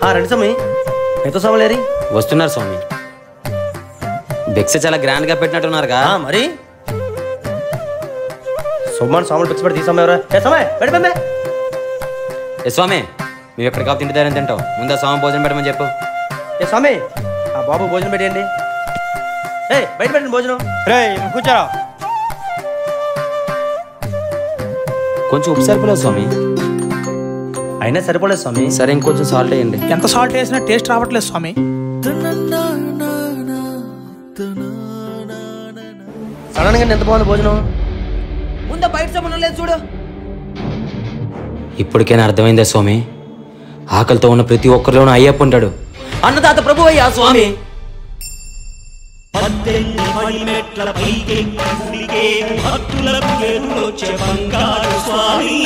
రండి స్వామి. ఎంతో స్వామి లేరి వస్తున్నారు స్వామి. భిక్ష చాలా గ్రాండ్ గా పెట్టినట్టున్నారుగా. మరి సోమాన్ స్వాములు భిక్ష పెట్టి తీసాం ఎవరా పెడిపోయిందే. ఏ స్వామి, మేము ఎక్కడ కాపు తింటే ధైర్యం తింటాం. ముందు స్వామి భోజనం పెట్టమని చెప్పు. ఏ స్వామి, ఆ బాబు భోజనం పెట్టండి. బయట పెట్టండి భోజనం. కూర్చోరా. కొంచెం ఉప్పు సరిపోలేదు స్వామి. అయినా సరిపోలేదు స్వామి. సరే ఇంకొంచెం సాల్ట్ వేయండి. ఎంత సాల్ట్ వేసినా టేస్ట్ రావట్లేదు స్వామి. సడన్ గా ఎంత బాగుంది భోజనం. ముందు బయట సంబంధం లేదు చూడు. ఇప్పటికైనా అర్థమైందా స్వామి? ఆకలితో ఉన్న ప్రతి ఒక్కరిలోనూ అయ్యప్ప ఉంటాడు. అన్నదాత ప్రభు అయ్యా స్వామి. భక్తులకు ఎదురొచ్చే బంగారు స్వామి.